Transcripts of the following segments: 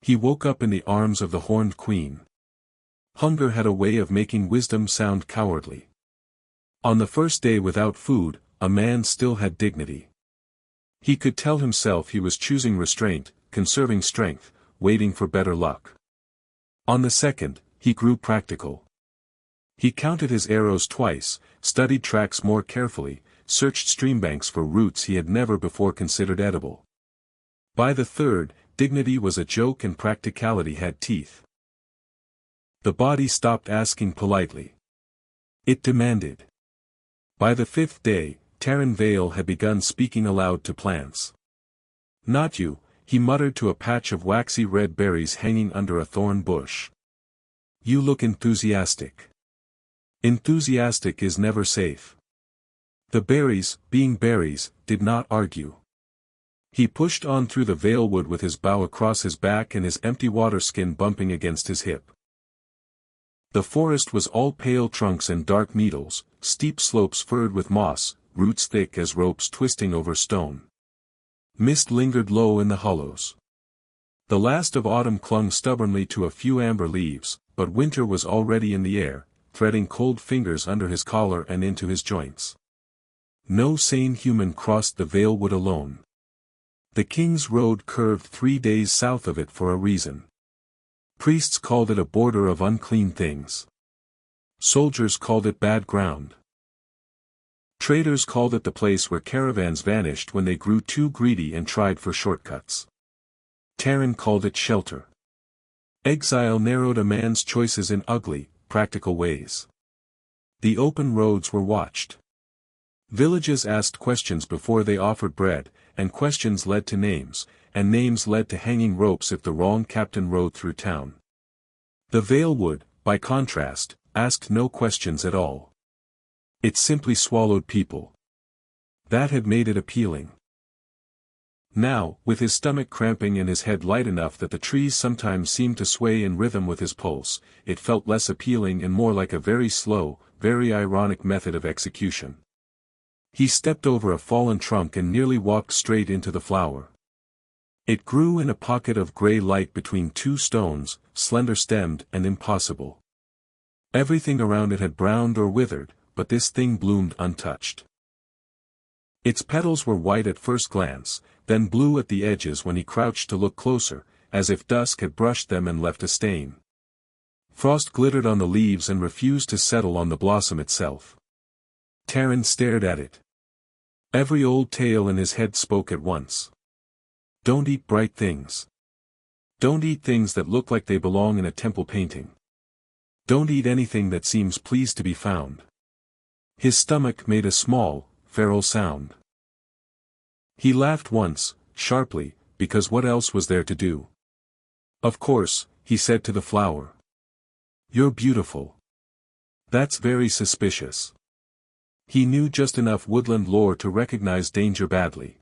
He woke up in the arms of the Horned Queen. Hunger had a way of making wisdom sound cowardly. On the first day without food, a man still had dignity. He could tell himself he was choosing restraint, conserving strength, waiting for better luck. On the second, he grew practical. He counted his arrows twice, studied tracks more carefully, searched streambanks for roots he had never before considered edible. By the third, dignity was a joke and practicality had teeth. The body stopped asking politely. It demanded. By the fifth day, Taren Vale had begun speaking aloud to plants. "Not you," he muttered to a patch of waxy red berries hanging under a thorn bush. "You look enthusiastic." Enthusiastic is never safe. The berries, being berries, did not argue. He pushed on through the Veilwood with his bow across his back and his empty water skin bumping against his hip. The forest was all pale trunks and dark needles, steep slopes furred with moss, roots thick as ropes twisting over stone. Mist lingered low in the hollows. The last of autumn clung stubbornly to a few amber leaves, but winter was already in the air, threading cold fingers under his collar and into his joints. No sane human crossed the Veilwood alone. The King's Road curved 3 days south of it for a reason. Priests called it a border of unclean things. Soldiers called it bad ground. Traders called it the place where caravans vanished when they grew too greedy and tried for shortcuts. Taren called it shelter. Exile narrowed a man's choices in ugly, practical ways. The open roads were watched. Villages asked questions before they offered bread, and questions led to names, and names led to hanging ropes if the wrong captain rode through town. The Veilwood, by contrast, asked no questions at all. It simply swallowed people. That had made it appealing. Now, with his stomach cramping and his head light enough that the trees sometimes seemed to sway in rhythm with his pulse, it felt less appealing and more like a very slow, very ironic method of execution. He stepped over a fallen trunk and nearly walked straight into the flower. It grew in a pocket of gray light between two stones, slender-stemmed and impossible. Everything around it had browned or withered, but this thing bloomed untouched. Its petals were white at first glance, then blue at the edges when he crouched to look closer, as if dusk had brushed them and left a stain. Frost glittered on the leaves and refused to settle on the blossom itself. Taren stared at it. Every old tale in his head spoke at once. Don't eat bright things. Don't eat things that look like they belong in a temple painting. Don't eat anything that seems pleased to be found. His stomach made a small, feral sound. He laughed once, sharply, because what else was there to do? "Of course," he said to the flower. "You're beautiful." "That's very suspicious." He knew just enough woodland lore to recognize danger badly.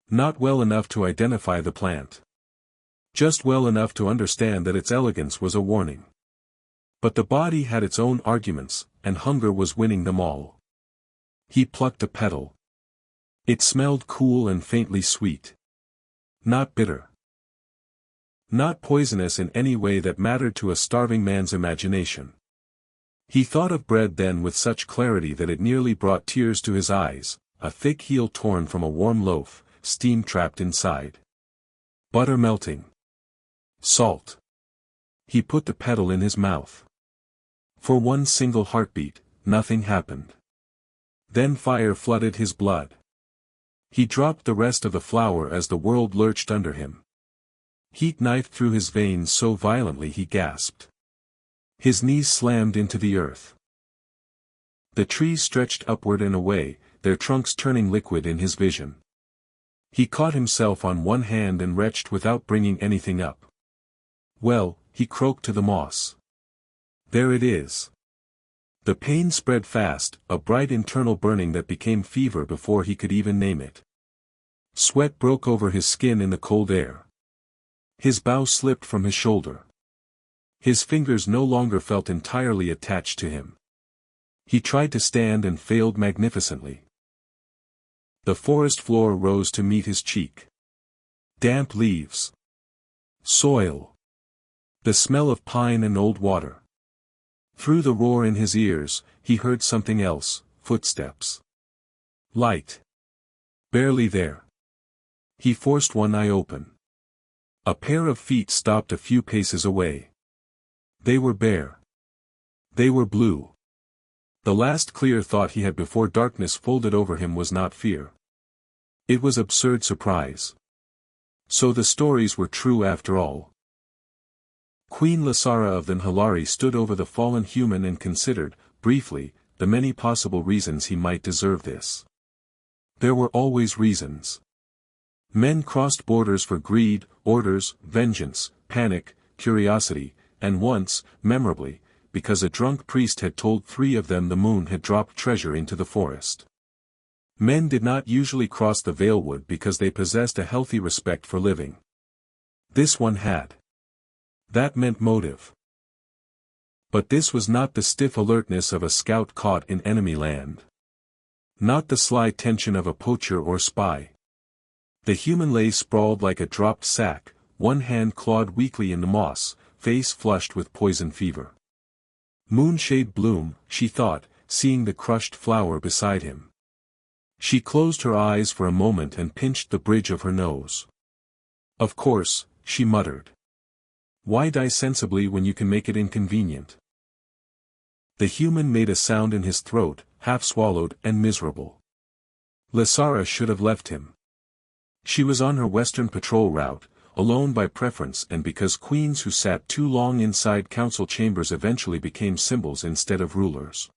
Not well enough to identify the plant. Just well enough to understand that its elegance was a warning. But the body had its own arguments, and hunger was winning them all. He plucked a petal. It smelled cool and faintly sweet. Not bitter. Not poisonous in any way that mattered to a starving man's imagination. He thought of bread then with such clarity that it nearly brought tears to his eyes, a thick heel torn from a warm loaf, steam trapped inside. Butter melting. Salt. He put the petal in his mouth. For one single heartbeat, nothing happened. Then fire flooded his blood. He dropped the rest of the flower as the world lurched under him. Heat knifed through his veins so violently he gasped. His knees slammed into the earth. The trees stretched upward and away, their trunks turning liquid in his vision. He caught himself on one hand and retched without bringing anything up. "Well," he croaked to the moss. "There it is." The pain spread fast, a bright internal burning that became fever before he could even name it. Sweat broke over his skin in the cold air. His bow slipped from his shoulder. His fingers no longer felt entirely attached to him. He tried to stand and failed magnificently. The forest floor rose to meet his cheek. Damp leaves. Soil. The smell of pine and old water. Through the roar in his ears, he heard something else, footsteps. Light. Barely there. He forced one eye open. A pair of feet stopped a few paces away. They were bare. They were blue. The last clear thought he had before darkness folded over him was not fear. It was absurd surprise. So the stories were true after all. Queen Lasara of the Nhalari stood over the fallen human and considered, briefly, the many possible reasons he might deserve this. There were always reasons. Men crossed borders for greed, orders, vengeance, panic, curiosity, and once, memorably, because a drunk priest had told 3 of them the moon had dropped treasure into the forest. Men did not usually cross the Veilwood because they possessed a healthy respect for living. This one had. That meant motive. But this was not the stiff alertness of a scout caught in enemy land. Not the sly tension of a poacher or spy. The human lay sprawled like a dropped sack, one hand clawed weakly in the moss, face flushed with poison fever. Moonshade bloom, she thought, seeing the crushed flower beside him. She closed her eyes for a moment and pinched the bridge of her nose. Of course, she muttered. Why die sensibly when you can make it inconvenient? The human made a sound in his throat, half swallowed and miserable. Lasara should have left him. She was on her western patrol route, alone by preference and because queens who sat too long inside council chambers eventually became symbols instead of rulers.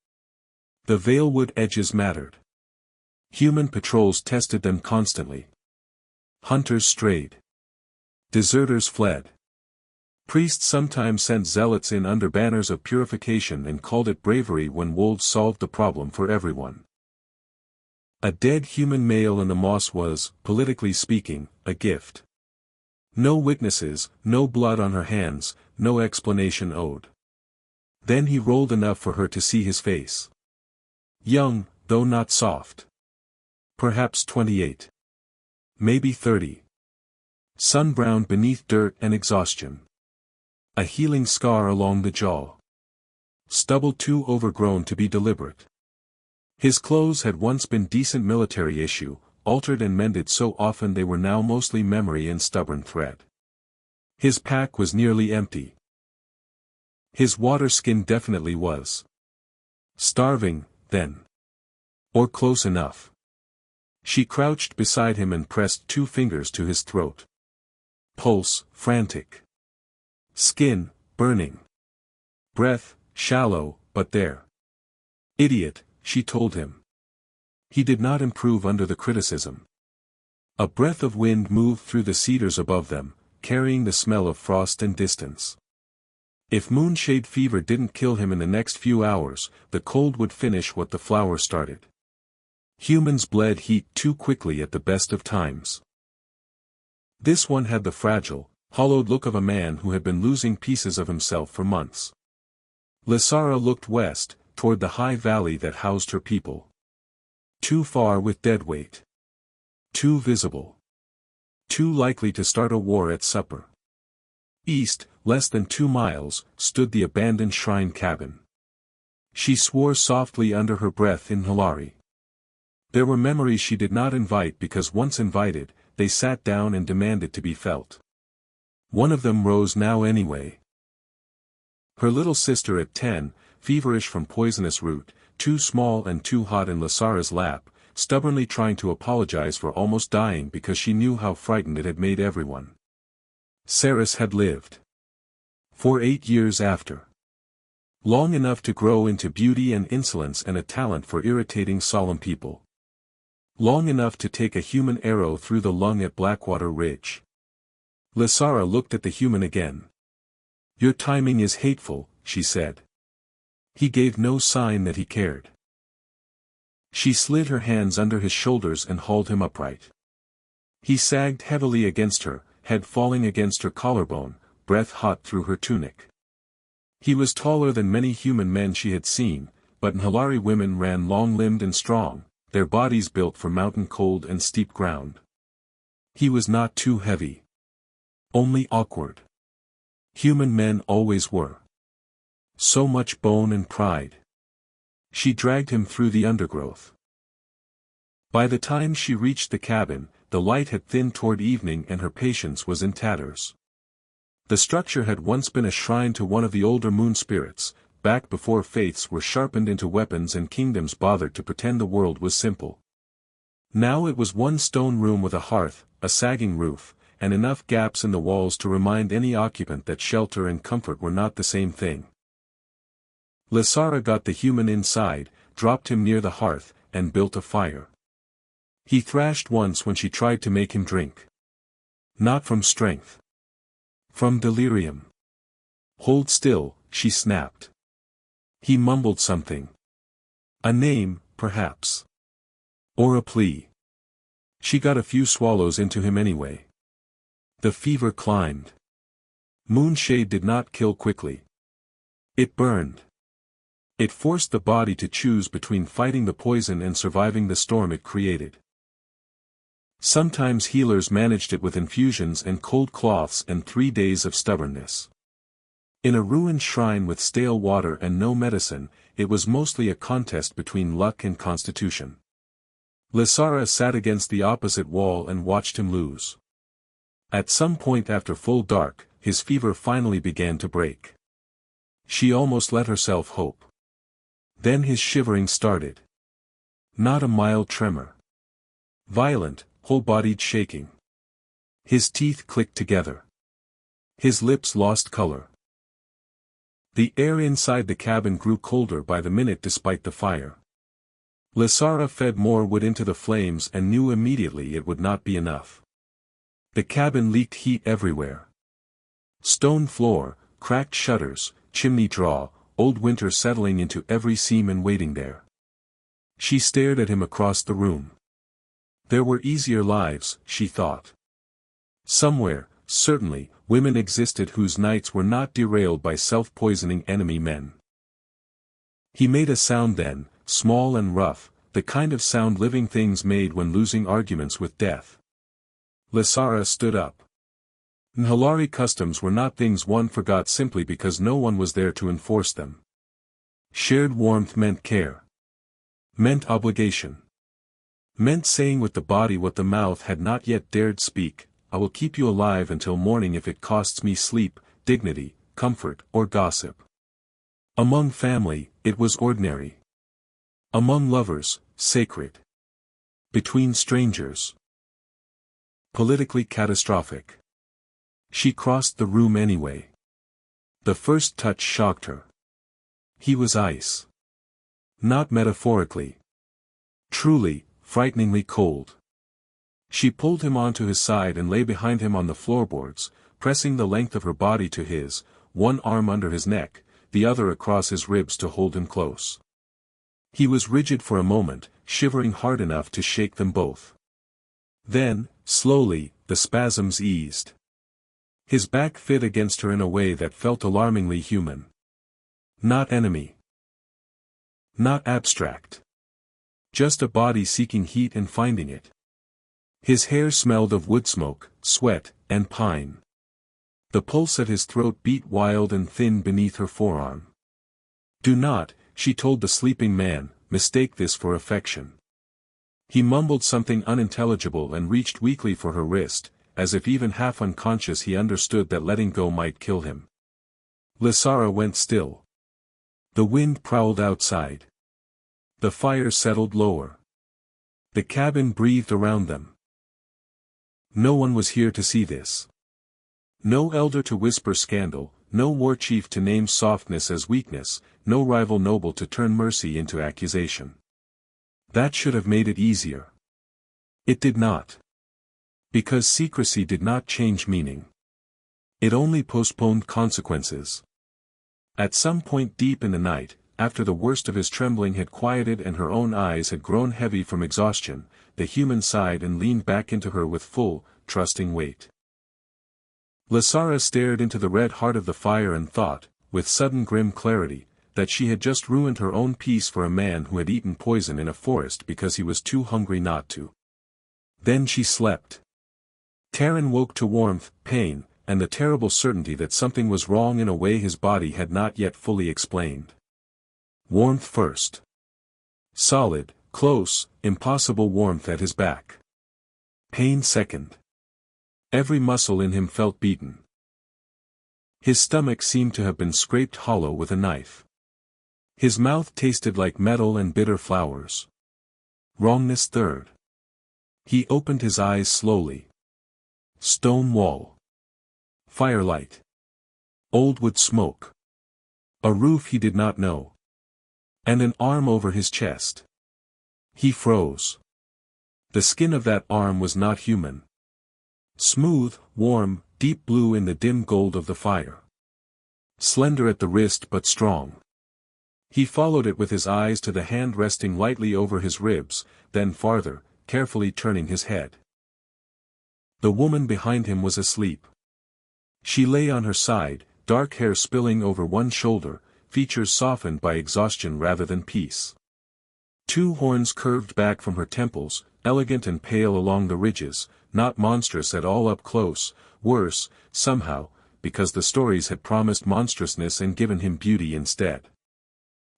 The Veilwood edges mattered. Human patrols tested them constantly. Hunters strayed. Deserters fled. Priests sometimes sent zealots in under banners of purification and called it bravery when wolves solved the problem for everyone. A dead human male in the moss was, politically speaking, a gift. No witnesses, no blood on her hands, no explanation owed. Then he rolled enough for her to see his face. Young, though not soft. Perhaps 28. Maybe 30. Sun-browned beneath dirt and exhaustion. A healing scar along the jaw. Stubble too overgrown to be deliberate. His clothes had once been decent military issue, altered and mended so often they were now mostly memory and stubborn thread. His pack was nearly empty. His water skin definitely was. Starving, then. Or close enough. She crouched beside him and pressed 2 fingers to his throat. Pulse, frantic. Skin, burning. Breath, shallow, but there. Idiot, she told him. He did not improve under the criticism. A breath of wind moved through the cedars above them, carrying the smell of frost and distance. If moonshade fever didn't kill him in the next few hours, the cold would finish what the flower started. Humans bled heat too quickly at the best of times. This one had the fragile, hollowed look of a man who had been losing pieces of himself for months. Lasara looked west, toward the high valley that housed her people. Too far with deadweight. Too visible. Too likely to start a war at supper. East, less than 2 miles, stood the abandoned shrine cabin. She swore softly under her breath in Nhalari. There were memories she did not invite because once invited, they sat down and demanded to be felt. One of them rose now anyway. Her little sister at 10, feverish from poisonous root, too small and too hot in Lasara's lap, stubbornly trying to apologize for almost dying because she knew how frightened it had made everyone. Saris had lived. For 8 years after. Long enough to grow into beauty and insolence and a talent for irritating solemn people. Long enough to take a human arrow through the lung at Blackwater Ridge. Lasara looked at the human again. Your timing is hateful, she said. He gave no sign that he cared. She slid her hands under his shoulders and hauled him upright. He sagged heavily against her, head falling against her collarbone, breath hot through her tunic. He was taller than many human men she had seen, but Nhalari women ran long-limbed and strong, their bodies built for mountain cold and steep ground. He was not too heavy. Only awkward. Human men always were. So much bone and pride. She dragged him through the undergrowth. By the time she reached the cabin, the light had thinned toward evening and her patience was in tatters. The structure had once been a shrine to one of the older moon spirits, back before faiths were sharpened into weapons and kingdoms bothered to pretend the world was simple. Now it was one stone room with a hearth, a sagging roof, and enough gaps in the walls to remind any occupant that shelter and comfort were not the same thing. Lysara got the human inside, dropped him near the hearth, and built a fire. He thrashed once when she tried to make him drink. Not from strength. From delirium. Hold still, she snapped. He mumbled something. A name, perhaps. Or a plea. She got a few swallows into him anyway. The fever climbed. Moonshade did not kill quickly. It burned. It forced the body to choose between fighting the poison and surviving the storm it created. Sometimes healers managed it with infusions and cold cloths and 3 days of stubbornness. In a ruined shrine with stale water and no medicine, it was mostly a contest between luck and constitution. Lysara sat against the opposite wall and watched him lose. At some point after full dark, his fever finally began to break. She almost let herself hope. Then his shivering started. Not a mild tremor. Violent, whole-bodied shaking. His teeth clicked together. His lips lost color. The air inside the cabin grew colder by the minute despite the fire. Lysara fed more wood into the flames and knew immediately it would not be enough. The cabin leaked heat everywhere. Stone floor, cracked shutters, chimney draw, old winter settling into every seam and waiting there. She stared at him across the room. There were easier lives, she thought. Somewhere, certainly, women existed whose nights were not derailed by self-poisoning enemy men. He made a sound then, small and rough, the kind of sound living things made when losing arguments with death. Lysara stood up. Nhalari customs were not things one forgot simply because no one was there to enforce them. Shared warmth meant care. Meant obligation. Meant saying with the body what the mouth had not yet dared speak, I will keep you alive until morning if it costs me sleep, dignity, comfort, or gossip. Among family, it was ordinary. Among lovers, sacred. Between strangers. Politically catastrophic. She crossed the room anyway. The first touch shocked her. He was ice. Not metaphorically. Truly, frighteningly cold. She pulled him onto his side and lay behind him on the floorboards, pressing the length of her body to his, one arm under his neck, the other across his ribs to hold him close. He was rigid for a moment, shivering hard enough to shake them both. Then, slowly, the spasms eased. His back fit against her in a way that felt alarmingly human. Not enemy. Not abstract. Just a body seeking heat and finding it. His hair smelled of wood smoke, sweat, and pine. The pulse at his throat beat wild and thin beneath her forearm. Do not, she told the sleeping man, mistake this for affection. He mumbled something unintelligible and reached weakly for her wrist, as if even half unconscious he understood that letting go might kill him. Lysara went still. The wind prowled outside. The fire settled lower. The cabin breathed around them. No one was here to see this. No elder to whisper scandal, no war chief to name softness as weakness, no rival noble to turn mercy into accusation. That should have made it easier. It did not. Because secrecy did not change meaning. It only postponed consequences. At some point deep in the night, after the worst of his trembling had quieted and her own eyes had grown heavy from exhaustion, the human sighed and leaned back into her with full, trusting weight. Lysara stared into the red heart of the fire and thought, with sudden grim clarity, that she had just ruined her own peace for a man who had eaten poison in a forest because he was too hungry not to. Then she slept. Taren woke to warmth, pain, and the terrible certainty that something was wrong in a way his body had not yet fully explained. Warmth first. Solid, close, impossible warmth at his back. Pain second. Every muscle in him felt beaten. His stomach seemed to have been scraped hollow with a knife. His mouth tasted like metal and bitter flowers. Wrongness third. He opened his eyes slowly. Stone wall. Firelight. Old wood smoke. A roof he did not know. And an arm over his chest. He froze. The skin of that arm was not human. Smooth, warm, deep blue in the dim gold of the fire. Slender at the wrist but strong. He followed it with his eyes to the hand resting lightly over his ribs, then farther, carefully turning his head. The woman behind him was asleep. She lay on her side, dark hair spilling over one shoulder, features softened by exhaustion rather than peace. Two horns curved back from her temples, elegant and pale along the ridges, not monstrous at all up close, worse, somehow, because the stories had promised monstrousness and given him beauty instead.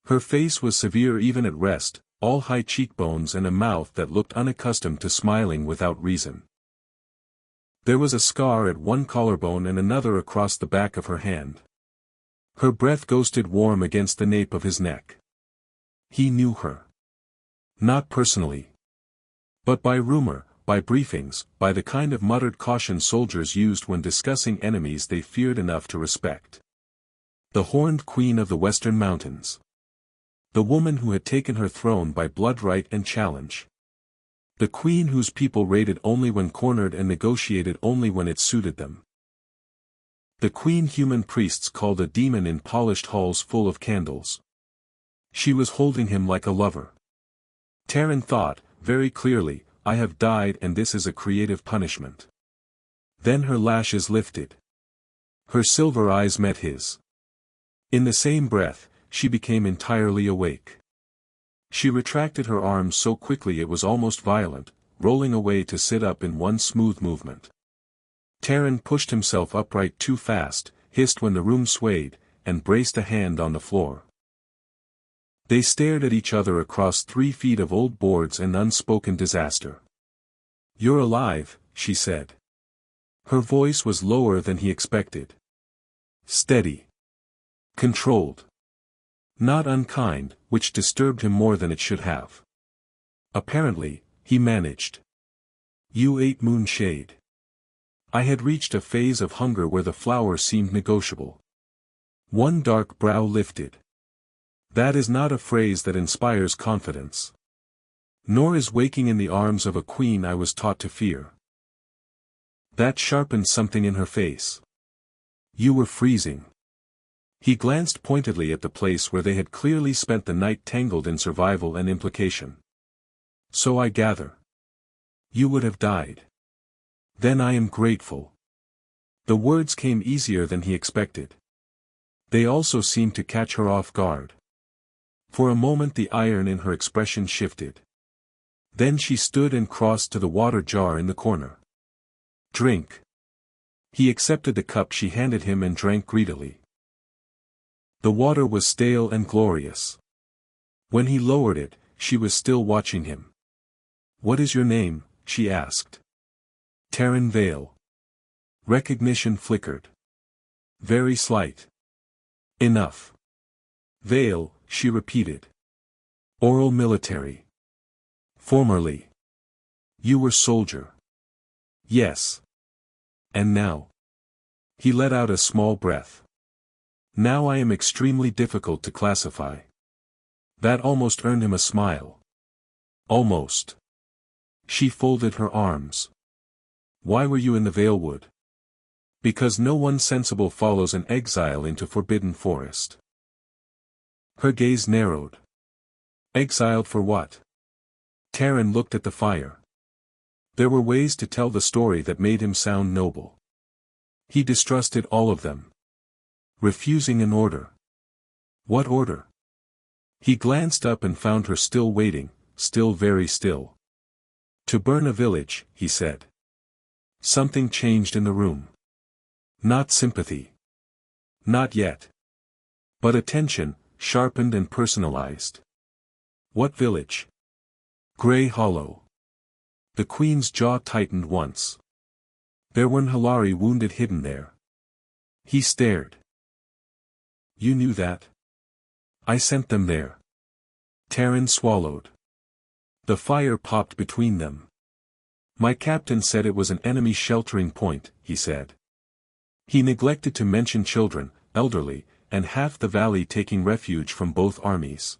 Her face was severe even at rest, all high cheekbones and a mouth that looked unaccustomed to smiling without reason. There was a scar at one collarbone and another across the back of her hand. Her breath ghosted warm against the nape of his neck. He knew her. Not personally. But by rumor, by briefings, by the kind of muttered caution soldiers used when discussing enemies they feared enough to respect. The horned queen of the Western Mountains. The woman who had taken her throne by blood right and challenge. The queen whose people raided only when cornered and negotiated only when it suited them. The queen human priests called a demon in polished halls full of candles. She was holding him like a lover. Taren thought, very clearly, I have died and this is a creative punishment. Then her lashes lifted. Her silver eyes met his. In the same breath, she became entirely awake. She retracted her arms so quickly it was almost violent, rolling away to sit up in one smooth movement. Taren pushed himself upright too fast, hissed when the room swayed, and braced a hand on the floor. They stared at each other across 3 feet of old boards and unspoken disaster. You're alive, she said. Her voice was lower than he expected. Steady. Controlled. Not unkind, which disturbed him more than it should have. Apparently, he managed. You ate moonshade. I had reached a phase of hunger where the flower seemed negotiable. One dark brow lifted. That is not a phrase that inspires confidence. Nor is waking in the arms of a queen I was taught to fear. That sharpened something in her face. You were freezing. He glanced pointedly at the place where they had clearly spent the night tangled in survival and implication. So I gather. You would have died. Then I am grateful. The words came easier than he expected. They also seemed to catch her off guard. For a moment the iron in her expression shifted. Then she stood and crossed to the water jar in the corner. Drink. He accepted the cup she handed him and drank greedily. The water was stale and glorious. When he lowered it, she was still watching him. What is your name? She asked. Taren Vale. Recognition flickered. Very slight. Enough. Vale, she repeated. Oral military. Formerly. You were soldier. Yes. And now? He let out a small breath. Now I am extremely difficult to classify. That almost earned him a smile. Almost. She folded her arms. Why were you in the Veilwood? Because no one sensible follows an exile into forbidden forest. Her gaze narrowed. Exiled for what? Taren looked at the fire. There were ways to tell the story that made him sound noble. He distrusted all of them. Refusing an order. What order? He glanced up and found her still waiting, still very still. To burn a village, he said. Something changed in the room. Not sympathy. Not yet. But attention, sharpened and personalized. What village? Grey Hollow. The Queen's jaw tightened once. There were Nhalari wounded hidden there. He stared. You knew that? I sent them there. Taren swallowed. The fire popped between them. My captain said it was an enemy sheltering point, he said. He neglected to mention children, elderly, and half the valley taking refuge from both armies.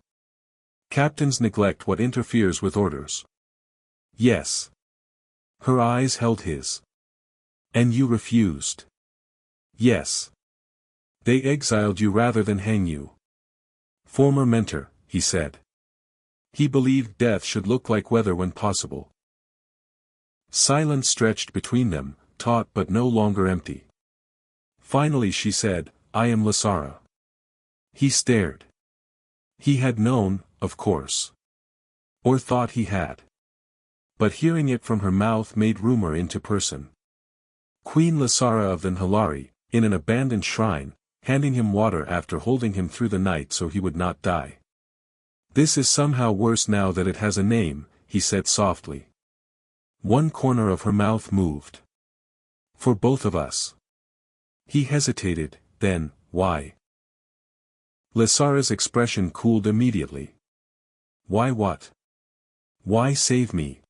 Captains neglect what interferes with orders. Yes. Her eyes held his. And you refused. Yes. They exiled you rather than hang you. Former mentor, he said. He believed death should look like weather when possible. Silence stretched between them, taut but no longer empty. Finally she said, I am Lysara. He stared. He had known, of course. Or thought he had. But hearing it from her mouth made rumor into person. Queen Lysara of the Nhalari, in an abandoned shrine, handing him water after holding him through the night so he would not die. This is somehow worse now that it has a name, he said softly. One corner of her mouth moved. For both of us. He hesitated, then, why? Lysara's expression cooled immediately. Why what? Why save me?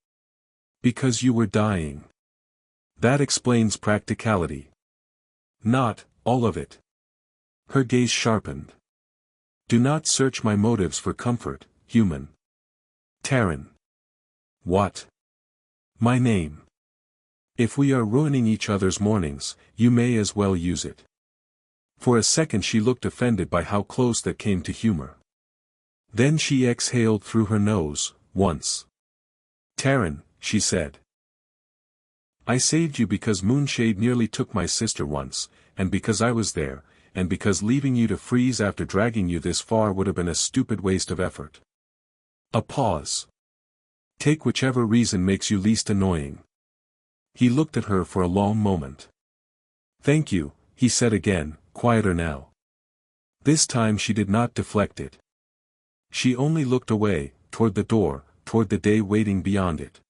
Because you were dying. That explains practicality. Not, all of it. Her gaze sharpened. Do not search my motives for comfort, human. Taren. What? My name. If we are ruining each other's mornings, you may as well use it. For a second she looked offended by how close that came to humor. Then she exhaled through her nose, once. Taren, she said. I saved you because Moonshade nearly took my sister once, and because I was there, and because leaving you to freeze after dragging you this far would have been a stupid waste of effort. A pause. Take whichever reason makes you least annoying. He looked at her for a long moment. Thank you, he said again, quieter now. This time she did not deflect it. She only looked away, toward the door, toward the day waiting beyond it.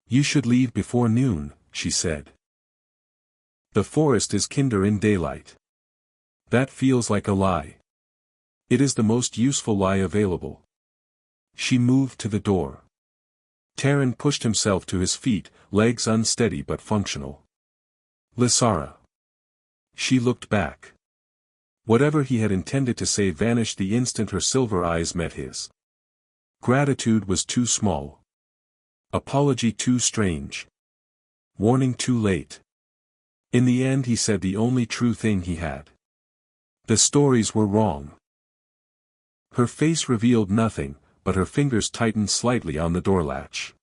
You should leave before noon, she said. The forest is kinder in daylight. That feels like a lie. It is the most useful lie available. She moved to the door. Taren pushed himself to his feet, legs unsteady but functional. Lysara. She looked back. Whatever he had intended to say vanished the instant her silver eyes met his. Gratitude was too small. Apology too strange. Warning too late. In the end he said the only true thing he had. The stories were wrong. Her face revealed nothing, but her fingers tightened slightly on the door latch.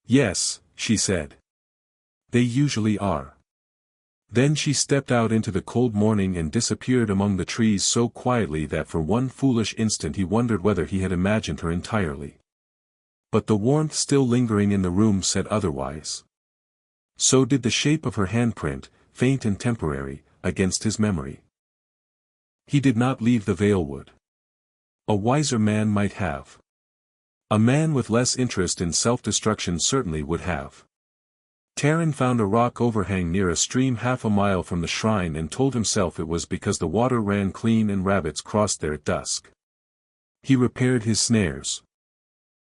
Yes, she said. They usually are. Then she stepped out into the cold morning and disappeared among the trees so quietly that for one foolish instant he wondered whether he had imagined her entirely. But the warmth still lingering in the room said otherwise. So did the shape of her handprint, faint and temporary, against his memory. He did not leave the Veilwood. A wiser man might have. A man with less interest in self-destruction certainly would have. Taren found a rock overhang near a stream half a mile from the shrine and told himself it was because the water ran clean and rabbits crossed there at dusk. He repaired his snares.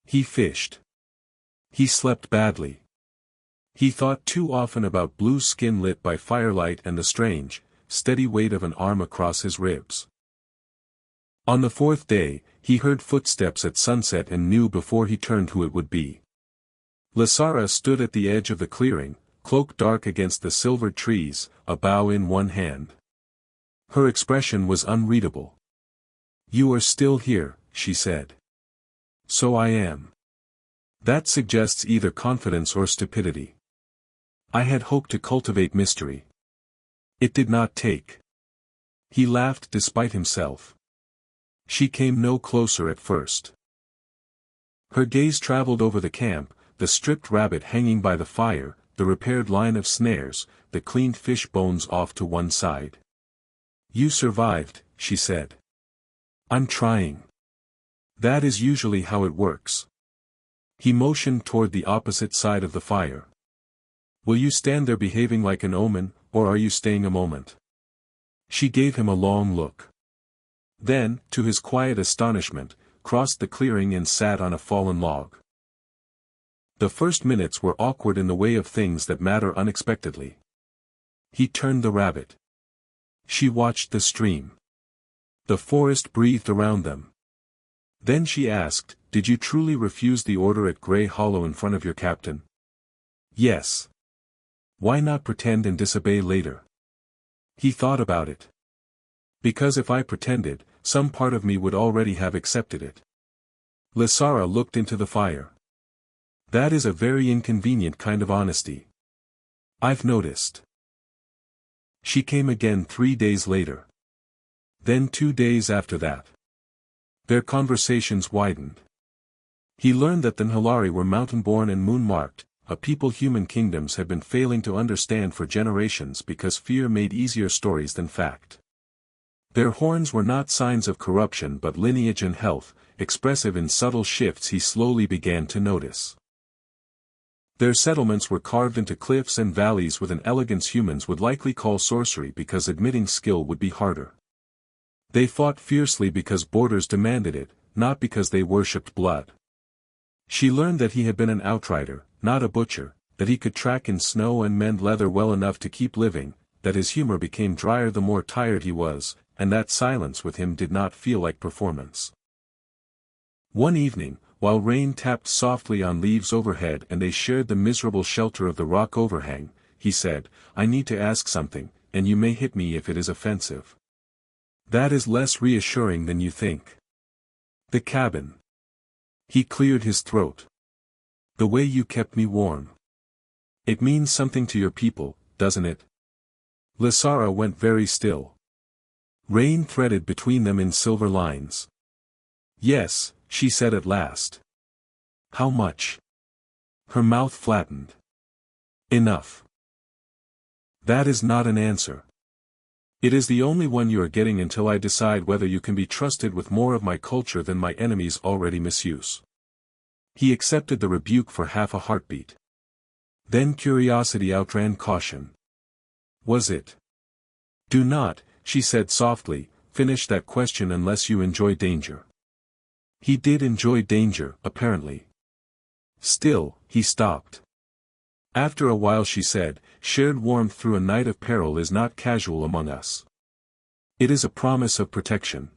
He fished. He slept badly. He thought too often about blue skin lit by firelight and the strange, steady weight of an arm across his ribs. On the fourth day, he heard footsteps at sunset and knew before he turned who it would be. Lysara stood at the edge of the clearing, cloaked dark against the silvered trees, a bow in one hand. Her expression was unreadable. You are still here, she said. So I am. That suggests either confidence or stupidity. I had hoped to cultivate mystery. It did not take. He laughed despite himself. She came no closer at first. Her gaze traveled over the camp, the stripped rabbit hanging by the fire, the repaired line of snares, the cleaned fish bones off to one side. "You survived," she said. "I'm trying. That is usually how it works." He motioned toward the opposite side of the fire. "Will you stand there behaving like an omen, or are you staying a moment?" She gave him a long look. Then, to his quiet astonishment, crossed the clearing and sat on a fallen log. The first minutes were awkward in the way of things that matter unexpectedly. He turned the rabbit. She watched the stream. The forest breathed around them. Then she asked, "Did you truly refuse the order at Grey Hollow in front of your captain?" "Yes. Why not pretend and disobey later?" He thought about it. "Because if I pretended, some part of me would already have accepted it." Lysara looked into the fire. "That is a very inconvenient kind of honesty. I've noticed." She came again 3 days later. Then 2 days after that. Their conversations widened. He learned that the Nhalari were mountain-born and moon-marked, a people human kingdoms had been failing to understand for generations because fear made easier stories than fact. Their horns were not signs of corruption but lineage and health, expressive in subtle shifts he slowly began to notice. Their settlements were carved into cliffs and valleys with an elegance humans would likely call sorcery because admitting skill would be harder. They fought fiercely because borders demanded it, not because they worshipped blood. She learned that he had been an outrider, not a butcher, that he could track in snow and mend leather well enough to keep living, that his humor became drier the more tired he was, and that silence with him did not feel like performance. One evening, while rain tapped softly on leaves overhead and they shared the miserable shelter of the rock overhang, he said, "I need to ask something, and you may hit me if it is offensive. That is less reassuring than you think." "The cabin." He cleared his throat. "The way you kept me warm. It means something to your people, doesn't it?" Lysara went very still. Rain threaded between them in silver lines. "Yes," she said at last. "How much?" Her mouth flattened. "Enough." "That is not an answer. It is the only one you are getting until I decide whether you can be trusted with more of my culture than my enemies already misuse." He accepted the rebuke for half a heartbeat. Then curiosity outran caution. "Was it?" "Do not," she said softly, "finish that question unless you enjoy danger." He did enjoy danger, apparently. Still, he stopped. After a while she said, "Shared warmth through a night of peril is not casual among us. It is a promise of protection.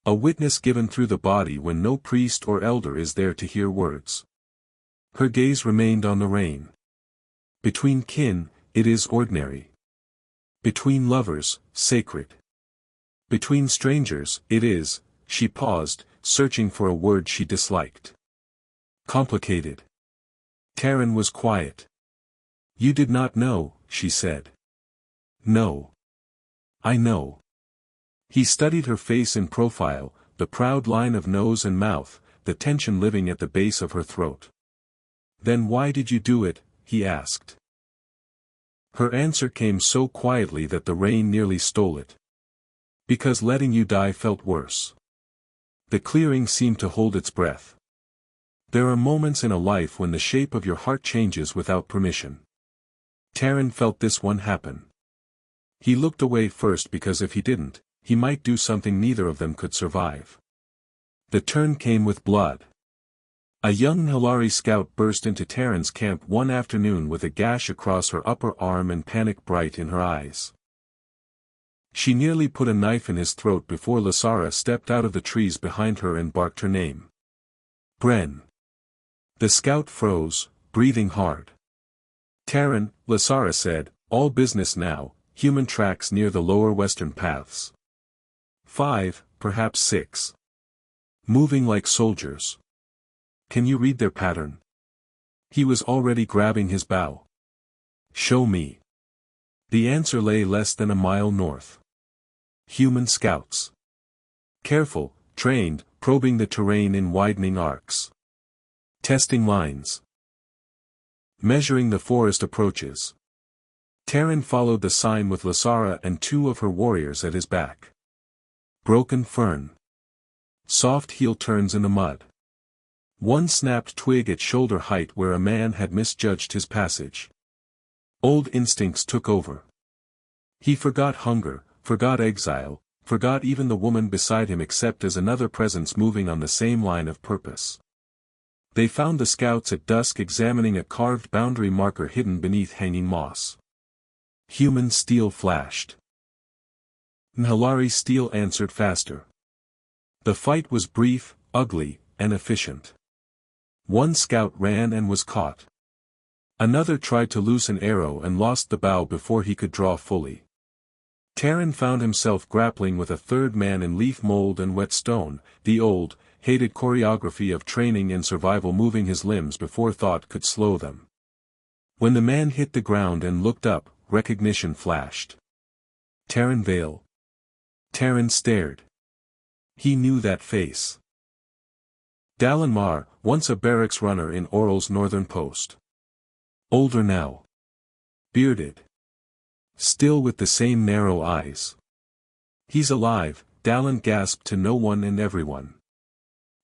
A witness given through the body when no priest or elder is there to hear words." Her gaze remained on the rain. "Between kin, it is ordinary. Between lovers, sacred. Between strangers, it is," she paused, searching for a word she disliked. "Complicated." Taren was quiet. "You did not know," she said. "No. I know." He studied her face in profile, the proud line of nose and mouth, the tension living at the base of her throat. "Then why did you do it?" he asked. Her answer came so quietly that the rain nearly stole it. "Because letting you die felt worse." The clearing seemed to hold its breath. There are moments in a life when the shape of your heart changes without permission. Taren felt this one happen. He looked away first because if he didn't, he might do something neither of them could survive. The turn came with blood. A young Nhalari scout burst into Taren's camp one afternoon with a gash across her upper arm and panic bright in her eyes. She nearly put a knife in his throat before Lysara stepped out of the trees behind her and barked her name. "Bren." The scout froze, breathing hard. "Taren," Lysara said, "all business now, human tracks near the lower western paths. 5, perhaps 6. Moving like soldiers. Can you read their pattern?" He was already grabbing his bow. "Show me." The answer lay less than a mile north. Human scouts. Careful, trained, probing the terrain in widening arcs. Testing lines. Measuring the forest approaches. Taren followed the sign with Lysara and 2 of her warriors at his back. Broken fern. Soft heel turns in the mud. One snapped twig at shoulder height where a man had misjudged his passage. Old instincts took over. He forgot hunger, forgot exile, forgot even the woman beside him except as another presence moving on the same line of purpose. They found the scouts at dusk examining a carved boundary marker hidden beneath hanging moss. Human steel flashed. Nhalari steel answered faster. The fight was brief, ugly, and efficient. One scout ran and was caught. Another tried to loose an arrow and lost the bow before he could draw fully. Taren found himself grappling with a third man in leaf mold and wet stone, the old, hated choreography of training and survival moving his limbs before thought could slow them. When the man hit the ground and looked up, recognition flashed. Taren Vale. Taren stared. He knew that face. Dallin Mar, once a barracks runner in Oral's northern post. Older now. Bearded. Still with the same narrow eyes. He's alive, Dallin gasped to no one and everyone.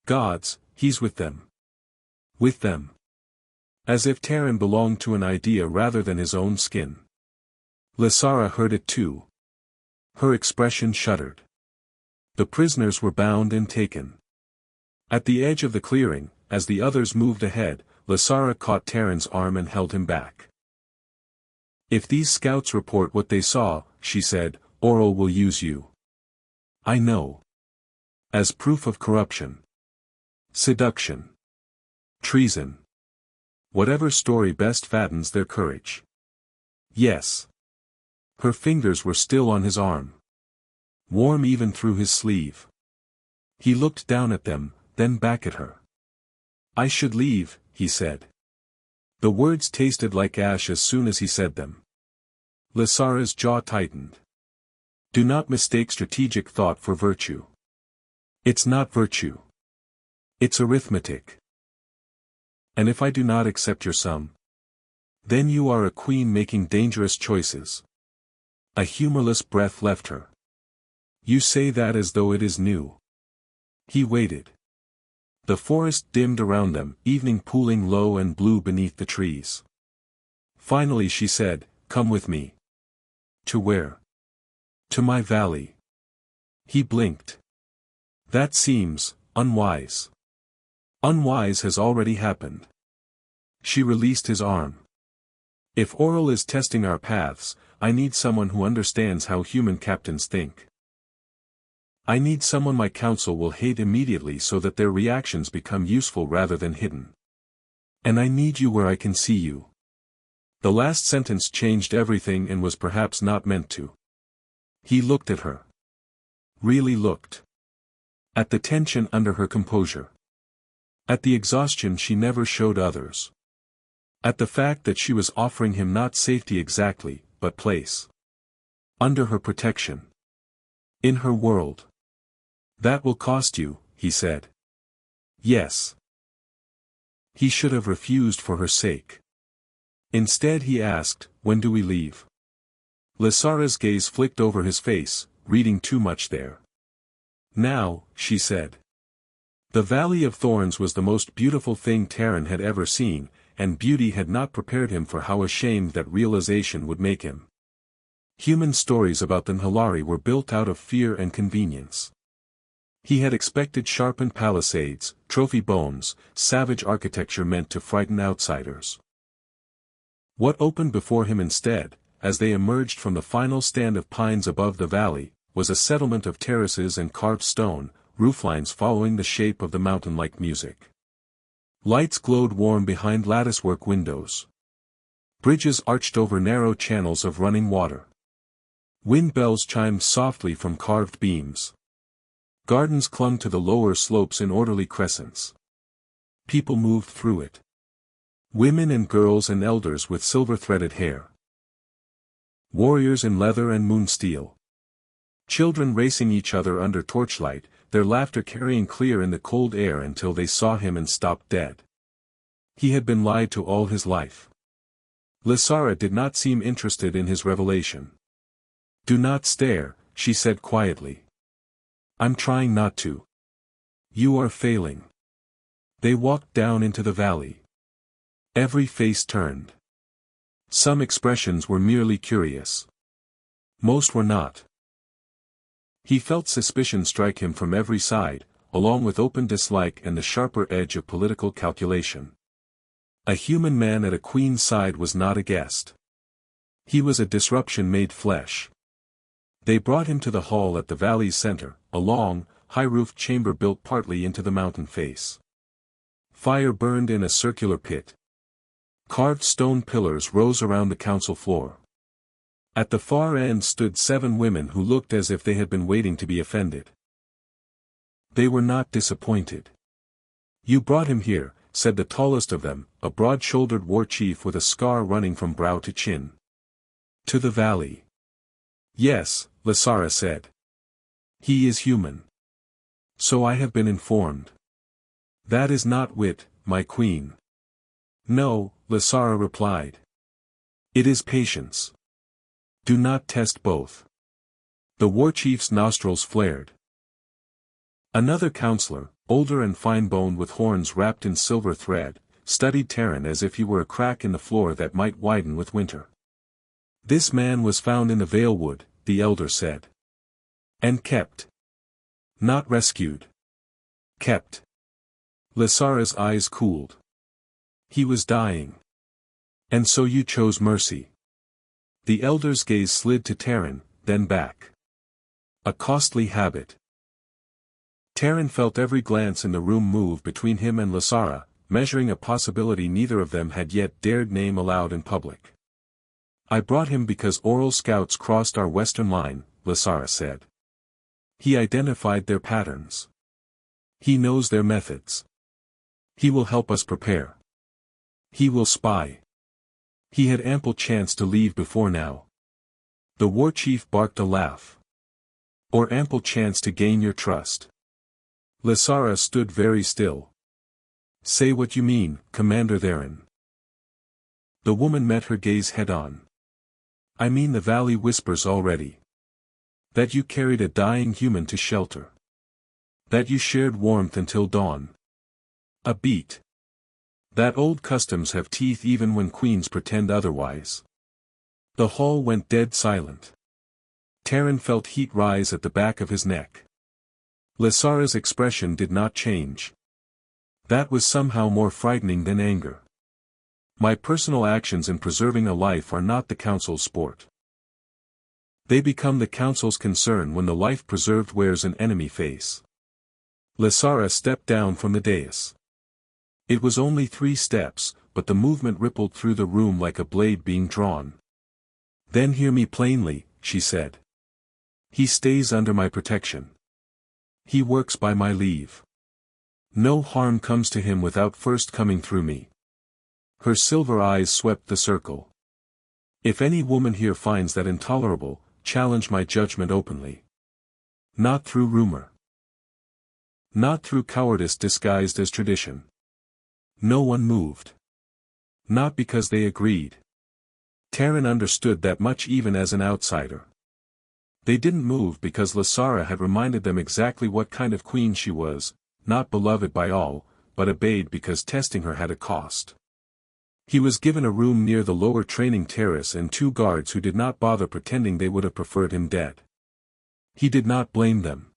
Gods, he's with them. With them. As if Taren belonged to an idea rather than his own skin. Lysara heard it too. Her expression shuddered. The prisoners were bound and taken. At the edge of the clearing, as the others moved ahead, Lysara caught Taren's arm and held him back. If these scouts report what they saw, she said, Oral will use you. I know. As proof of corruption. Seduction. Treason. Whatever story best fattens their courage. Yes. Her fingers were still on his arm. Warm even through his sleeve. He looked down at them, then back at her. I should leave, he said. The words tasted like ash as soon as he said them. Lysara's jaw tightened. Do not mistake strategic thought for virtue. It's not virtue. It's arithmetic. And if I do not accept your sum? Then you are a queen making dangerous choices. A humorless breath left her. You say that as though it is new. He waited. The forest dimmed around them, evening pooling low and blue beneath the trees. Finally she said, Come with me. To where? To my valley. He blinked. That seems unwise. Unwise has already happened. She released his arm. If Oral is testing our paths, I need someone who understands how human captains think. I need someone my council will hate immediately so that their reactions become useful rather than hidden. And I need you where I can see you. The last sentence changed everything and was perhaps not meant to. He looked at her. Really looked. At the tension under her composure. At the exhaustion she never showed others. At the fact that she was offering him not safety exactly, but place. Under her protection. In her world. That will cost you, he said. Yes. He should have refused for her sake. Instead he asked, When do we leave? Lysara's gaze flicked over his face, reading too much there. Now, she said. The Valley of Thorns was the most beautiful thing Taren had ever seen, and beauty had not prepared him for how ashamed that realization would make him. Human stories about the Nhalari were built out of fear and convenience. He had expected sharpened palisades, trophy bones, savage architecture meant to frighten outsiders. What opened before him instead, as they emerged from the final stand of pines above the valley, was a settlement of terraces and carved stone, rooflines following the shape of the mountain like music. Lights glowed warm behind latticework windows. Bridges arched over narrow channels of running water. Wind bells chimed softly from carved beams. Gardens clung to the lower slopes in orderly crescents. People moved through it. Women and girls and elders with silver-threaded hair. Warriors in leather and moonsteel. Children racing each other under torchlight, their laughter carrying clear in the cold air until they saw him and stopped dead. He had been lied to all his life. Lysara did not seem interested in his revelation. "Do not stare," she said quietly. "I'm trying not to. You are failing." They walked down into the valley. Every face turned. Some expressions were merely curious. Most were not. He felt suspicion strike him from every side, along with open dislike and the sharper edge of political calculation. A human man at a queen's side was not a guest. He was a disruption made flesh. They brought him to the hall at the valley's center, a long, high-roofed chamber built partly into the mountain face. Fire burned in a circular pit. Carved stone pillars rose around the council floor. At the far end stood 7 women who looked as if they had been waiting to be offended. They were not disappointed. "You brought him here," said the tallest of them, a broad-shouldered war chief with a scar running from brow to chin. "To the valley." "Yes," Lysara said. "He is human." "So I have been informed." "That is not wit, my queen." "No," Lysara replied. "It is patience. Do not test both." The war chief's nostrils flared. Another counselor, older and fine-boned with horns wrapped in silver thread, studied Taren as if he were a crack in the floor that might widen with winter. "This man was found in the Veilwood," the elder said. "And kept. Not rescued. Kept." Lysara's eyes cooled. "He was dying. And so you chose mercy." The elder's gaze slid to Taren, then back. "A costly habit." Taren felt every glance in the room move between him and Lysara, measuring a possibility neither of them had yet dared name aloud in public. "I brought him because Oral scouts crossed our western line," Lysara said. "He identified their patterns. He knows their methods. He will help us prepare. He will spy. He had ample chance to leave before now." The war chief barked a laugh. "Or ample chance to gain your trust." Lysara stood very still. "Say what you mean, Commander Taren." The woman met her gaze head-on. "I mean the valley whispers already. That you carried a dying human to shelter. That you shared warmth until dawn. A beat. That old customs have teeth even when queens pretend otherwise." The hall went dead silent. Taren felt heat rise at the back of his neck. Lysara's expression did not change. That was somehow more frightening than anger. "My personal actions in preserving a life are not the council's sport. They become the council's concern when the life preserved wears an enemy face." Lysara stepped down from the dais. It was only 3 steps, but the movement rippled through the room like a blade being drawn. "Then hear me plainly," she said. "He stays under my protection. He works by my leave. No harm comes to him without first coming through me." Her silver eyes swept the circle. "If any woman here finds that intolerable, challenge my judgment openly. Not through rumor. Not through cowardice disguised as tradition." No one moved. Not because they agreed. Taren understood that much even as an outsider. They didn't move because Lysara had reminded them exactly what kind of queen she was, not beloved by all, but obeyed because testing her had a cost. He was given a room near the lower training terrace and 2 guards who did not bother pretending they would have preferred him dead. He did not blame them.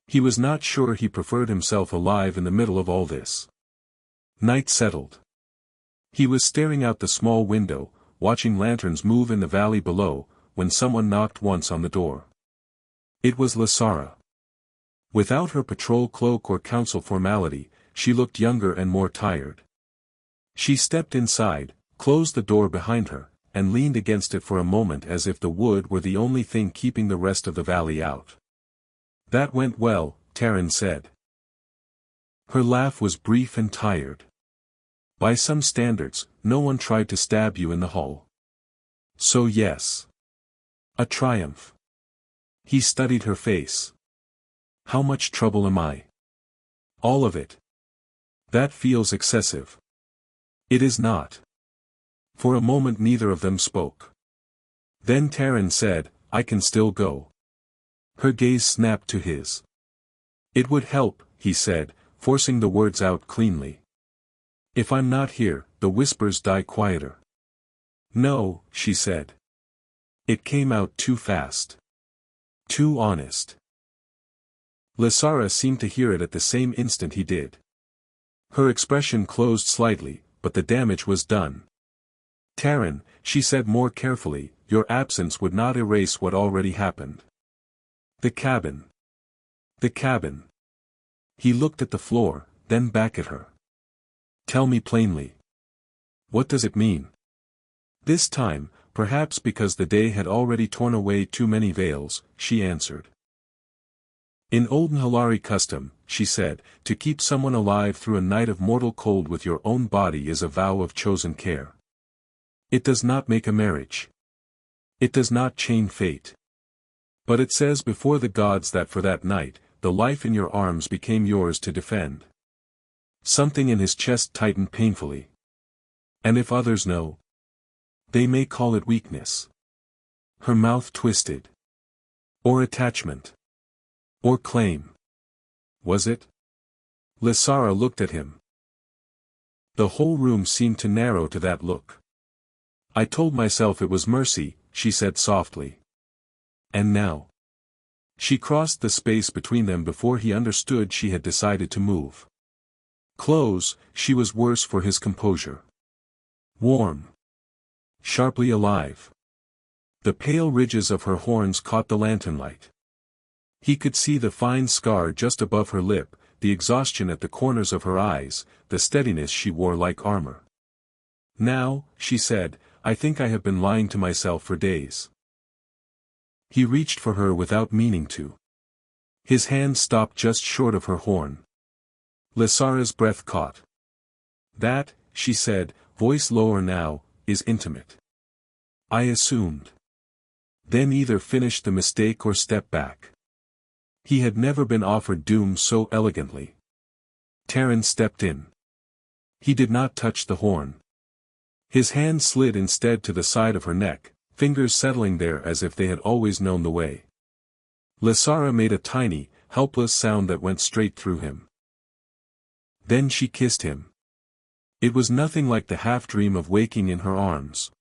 He was not sure he preferred himself alive in the middle of all this. Night settled. He was staring out the small window, watching lanterns move in the valley below, when someone knocked once on the door. It was Lysara. Without her patrol cloak or council formality, she looked younger and more tired. She stepped inside, closed the door behind her, and leaned against it for a moment as if the wood were the only thing keeping the rest of the valley out. "That went well," Taren said. Her laugh was brief and tired. "By some standards, no one tried to stab you in the hall. So yes. A triumph." He studied her face. "How much trouble am I?" "All of it." "That feels excessive." "It is not. For a moment neither of them spoke. Then Taren said, "I can still go." Her gaze snapped to his. "It would help," he said, forcing the words out cleanly. "If I'm not here, the whispers die quieter." "No," she said. It came out too fast. Too honest. Lysara seemed to hear it at the same instant he did. Her expression closed slightly, but the damage was done. "Taren," she said more carefully, "your absence would not erase what already happened." The cabin. The cabin. He looked at the floor, then back at her. "Tell me plainly. What does it mean?" This time, perhaps because the day had already torn away too many veils, she answered. "In old Nhalari custom," she said, "to keep someone alive through a night of mortal cold with your own body is a vow of chosen care. It does not make a marriage. It does not chain fate. But it says before the gods that for that night, the life in your arms became yours to defend." Something in his chest tightened painfully. "And if others know? They may call it weakness." Her mouth twisted. "Or attachment. Or claim. Was it?" Lysara looked at him. The whole room seemed to narrow to that look. "I told myself it was mercy," she said softly. "And now?" She crossed the space between them before he understood she had decided to move. Close, she was worse for his composure. Warm. Sharply alive. The pale ridges of her horns caught the lantern light. He could see the fine scar just above her lip, the exhaustion at the corners of her eyes, the steadiness she wore like armor. "Now," she said, "I think I have been lying to myself for days." He reached for her without meaning to. His hand stopped just short of her horn. Lysara's breath caught. "That," she said, voice lower now, "is intimate. I assumed." Then either finish the mistake or step back. He had never been offered doom so elegantly. Taren stepped in. He did not touch the horn. His hand slid instead to the side of her neck, fingers settling there as if they had always known the way. Lysara made a tiny, helpless sound that went straight through him. Then she kissed him. It was nothing like the half-dream of waking in her arms.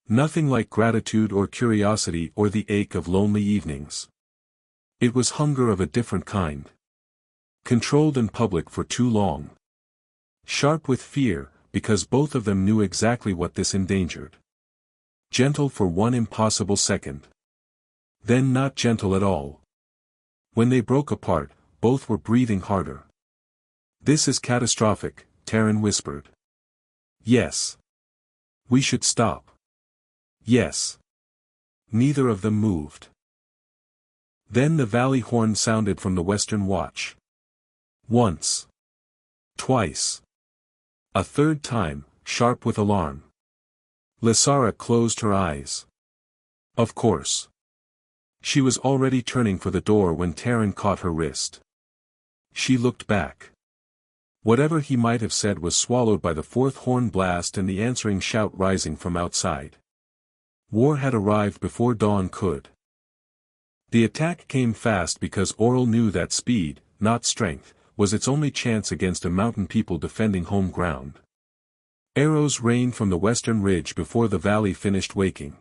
Nothing like gratitude or curiosity or the ache of lonely evenings. It was hunger of a different kind. Controlled in public for too long. Sharp with fear, because both of them knew exactly what this endangered. Gentle for one impossible second. Then not gentle at all. When they broke apart, both were breathing harder. "This is catastrophic," Taren whispered. "Yes. We should stop." "Yes." Neither of them moved. Then the valley horn sounded from the western watch. Once. Twice. A third time, sharp with alarm. Lysara closed her eyes. Of course. She was already turning for the door when Taren caught her wrist. She looked back. Whatever he might have said was swallowed by the fourth horn blast and the answering shout rising from outside. War had arrived before dawn could. The attack came fast because Oral knew that speed, not strength, was its only chance against a mountain people defending home ground. Arrows rained from the western ridge before the valley finished waking.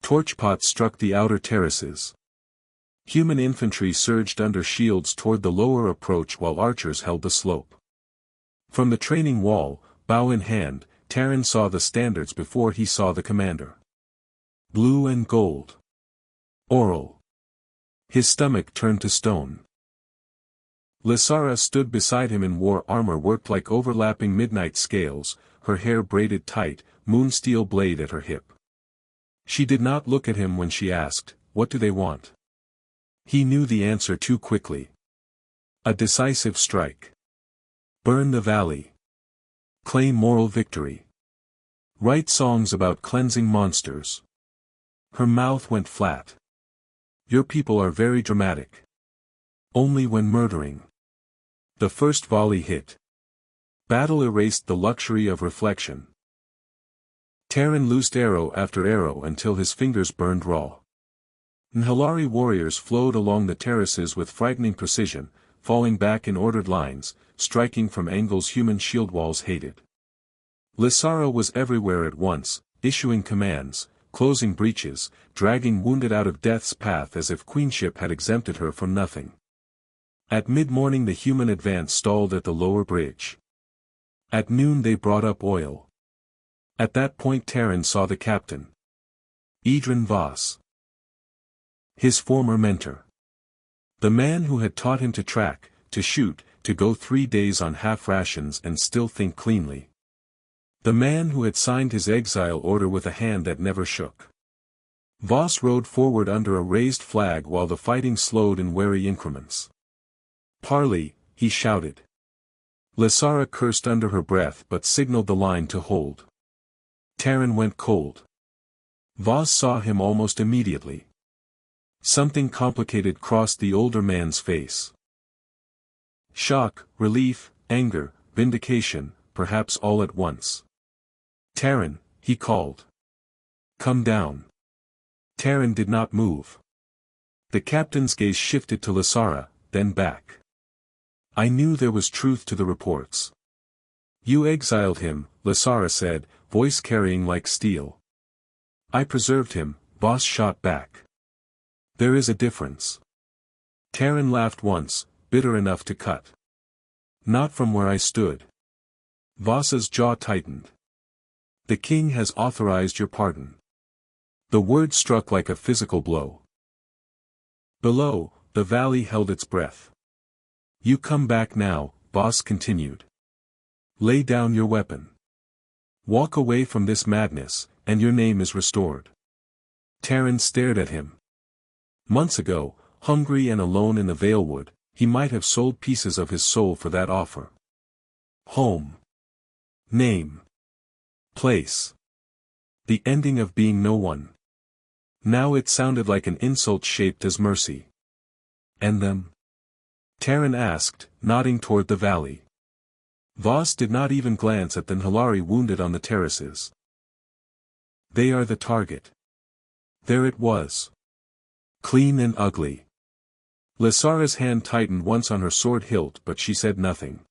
Torchpots struck the outer terraces. Human infantry surged under shields toward the lower approach while archers held the slope. From the training wall, bow in hand, Taren saw the standards before he saw the commander. Blue and gold. Oral. His stomach turned to stone. Lysara stood beside him in war armor worked like overlapping midnight scales, her hair braided tight, moonsteel blade at her hip. She did not look at him when she asked, "What do they want?" He knew the answer too quickly. A decisive strike. Burn the valley. Claim moral victory. Write songs about cleansing monsters. Her mouth went flat. "Your people are very dramatic. Only when murdering." The first volley hit. Battle erased the luxury of reflection. Taren loosed arrow after arrow until his fingers burned raw. Nhalari warriors flowed along the terraces with frightening precision, falling back in ordered lines, striking from angles human shield walls hated. Lysara was everywhere at once, issuing commands, closing breaches, dragging wounded out of death's path as if queenship had exempted her from nothing. At mid-morning the human advance stalled at the lower bridge. At noon they brought up oil. At that point Taren saw the captain. Edrin Voss. His former mentor. The man who had taught him to track, to shoot, to go 3 days on half rations and still think cleanly. The man who had signed his exile order with a hand that never shook. Voss rode forward under a raised flag while the fighting slowed in wary increments. "Parley," he shouted. Lysara cursed under her breath but signaled the line to hold. Taren went cold. Voss saw him almost immediately. Something complicated crossed the older man's face. Shock, relief, anger, vindication, perhaps all at once. "Taren," he called. "Come down." Taren did not move. The captain's gaze shifted to Lysara, then back. "I knew there was truth to the reports." "You exiled him," Lysara said, voice carrying like steel. "I preserved him," Voss shot back. "There is a difference." Taren laughed once, bitter enough to cut. "Not from where I stood." Voss's jaw tightened. "The king has authorized your pardon." The word struck like a physical blow. Below, the valley held its breath. "You come back now," Voss continued. "Lay down your weapon. Walk away from this madness, and your name is restored." Taren stared at him. Months ago, hungry and alone in the Veilwood, he might have sold pieces of his soul for that offer. Home. Name. Place. The ending of being no one. Now it sounded like an insult shaped as mercy. "And them?" Taren asked, nodding toward the valley. Voss did not even glance at the Nhalari wounded on the terraces. "They are the target." There it was. Clean and ugly. Lysara's hand tightened once on her sword hilt but she said nothing.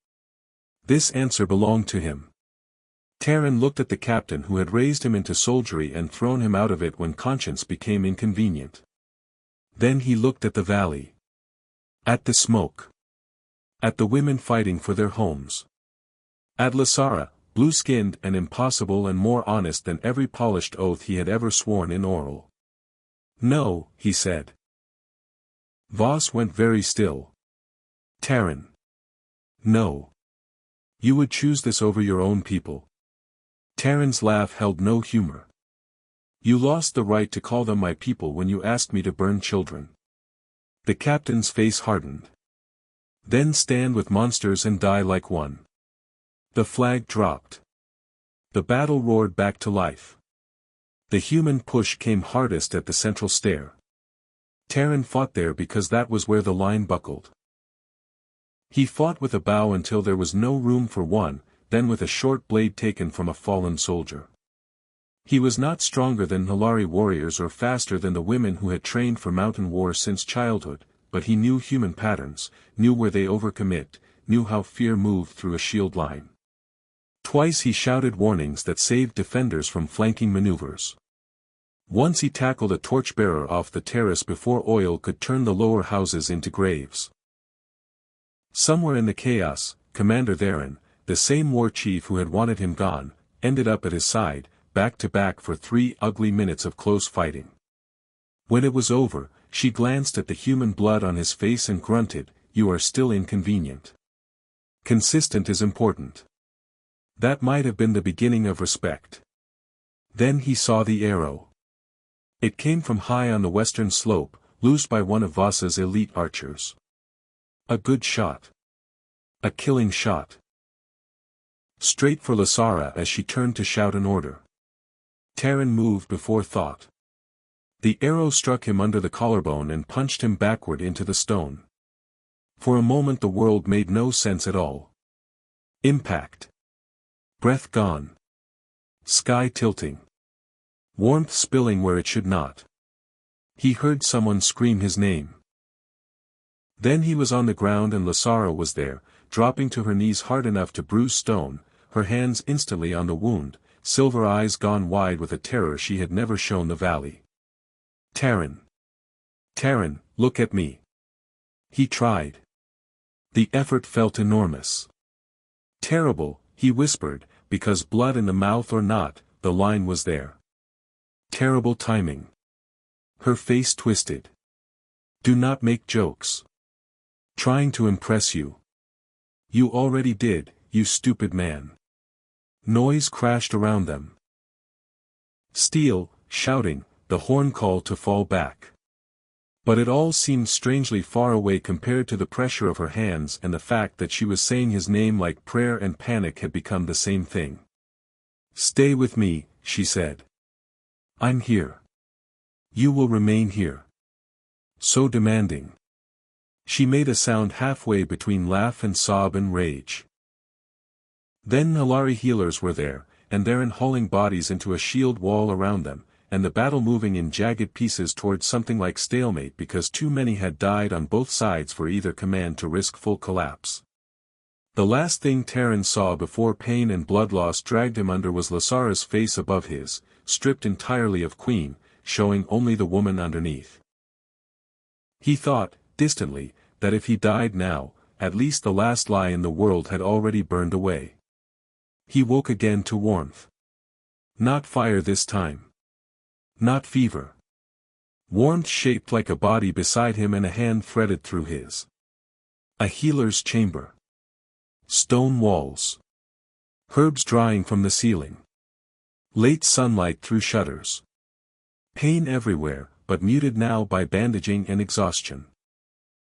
This answer belonged to him. Taren looked at the captain who had raised him into soldiery and thrown him out of it when conscience became inconvenient. Then he looked at the valley. At the smoke. At the women fighting for their homes. At Lysara, blue-skinned and impossible and more honest than every polished oath he had ever sworn in oral. "No," he said. Voss went very still. "Taren. No. You would choose this over your own people." Taren's laugh held no humor. "You lost the right to call them my people when you asked me to burn children." The captain's face hardened. "Then stand with monsters and die like one." The flag dropped. The battle roared back to life. The human push came hardest at the central stair. Taren fought there because that was where the line buckled. He fought with a bow until there was no room for one, then with a short blade taken from a fallen soldier. He was not stronger than Nhalari warriors or faster than the women who had trained for mountain war since childhood, but he knew human patterns, knew where they overcommit, knew how fear moved through a shield line. Twice he shouted warnings that saved defenders from flanking maneuvers. Once he tackled a torchbearer off the terrace before oil could turn the lower houses into graves. Somewhere in the chaos, Commander Taren, the same war chief who had wanted him gone, ended up at his side, back to back for 3 ugly minutes of close fighting. When it was over, she glanced at the human blood on his face and grunted, "You are still inconvenient. Consistent is important." That might have been the beginning of respect. Then he saw the arrow. It came from high on the western slope, loosed by one of Voss's elite archers. A good shot. A killing shot. Straight for Lysara as she turned to shout an order. Taren moved before thought. The arrow struck him under the collarbone and punched him backward into the stone. For a moment the world made no sense at all. Impact. Breath gone. Sky tilting. Warmth spilling where it should not. He heard someone scream his name. Then he was on the ground and Lasara was there, dropping to her knees hard enough to bruise stone, her hands instantly on the wound, silver eyes gone wide with a terror she had never shown the valley. Taren. Taren, look at me. He tried. The effort felt enormous. Terrible, he whispered, because blood in the mouth or not, the line was there. Terrible timing. Her face twisted. Do not make jokes. Trying to impress you. You already did, you stupid man. Noise crashed around them. Steel, shouting, the horn call to fall back. But it all seemed strangely far away compared to the pressure of her hands and the fact that she was saying his name like prayer and panic had become the same thing. Stay with me, she said. I'm here. You will remain here. So demanding. She made a sound halfway between laugh and sob and rage. Then Nalari healers were there, and therein hauling bodies into a shield wall around them, and the battle moving in jagged pieces towards something like stalemate because too many had died on both sides for either command to risk full collapse. The last thing Taren saw before pain and blood loss dragged him under was Lasara's face above his, stripped entirely of queen, showing only the woman underneath. He thought, distantly, that if he died now, at least the last lie in the world had already burned away. He woke again to warmth. Not fire this time. Not fever. Warmth shaped like a body beside him and a hand threaded through his. A healer's chamber. Stone walls. Herbs drying from the ceiling. Late sunlight through shutters. Pain everywhere, but muted now by bandaging and exhaustion.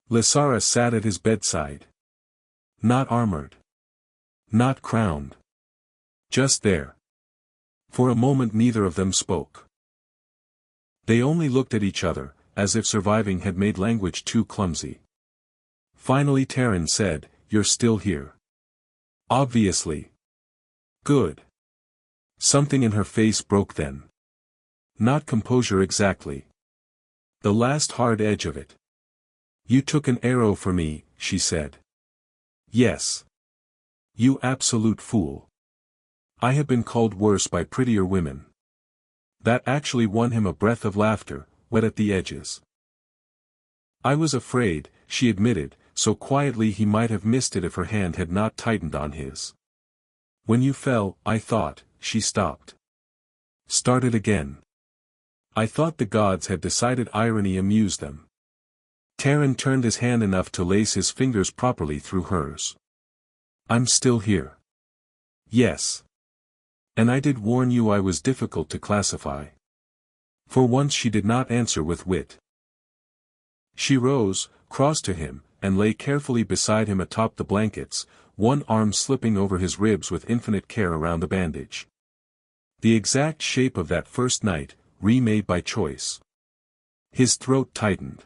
Lasara sat at his bedside. Not armored. Not crowned. Just there. For a moment neither of them spoke. They only looked at each other, as if surviving had made language too clumsy. Finally Taren said, "You're still here." Obviously. Good. Something in her face broke then. Not composure exactly. The last hard edge of it. You took an arrow for me, she said. Yes. You absolute fool. I have been called worse by prettier women. That actually won him a breath of laughter, wet at the edges. I was afraid, she admitted, so quietly he might have missed it if her hand had not tightened on his. When you fell, I thought, she stopped. Started again. I thought the gods had decided irony amused them. Taren turned his hand enough to lace his fingers properly through hers. I'm still here. Yes. And I did warn you I was difficult to classify. For once she did not answer with wit. She rose, crossed to him, and lay carefully beside him atop the blankets, one arm slipping over his ribs with infinite care around the bandage. The exact shape of that first night, remade by choice. His throat tightened.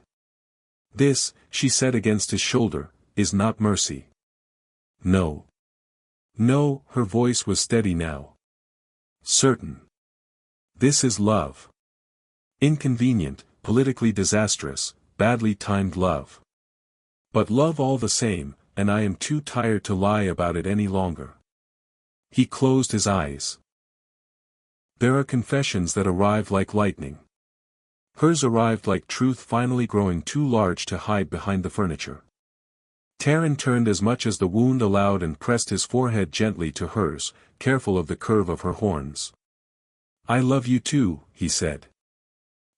This, she said against his shoulder, is not mercy. No. No, her voice was steady now. Certain. This is love. Inconvenient, politically disastrous, badly timed love. But love all the same, and I am too tired to lie about it any longer. He closed his eyes. There are confessions that arrive like lightning. Hers arrived like truth finally growing too large to hide behind the furniture. Taren turned as much as the wound allowed and pressed his forehead gently to hers, careful of the curve of her horns. I love you too, he said.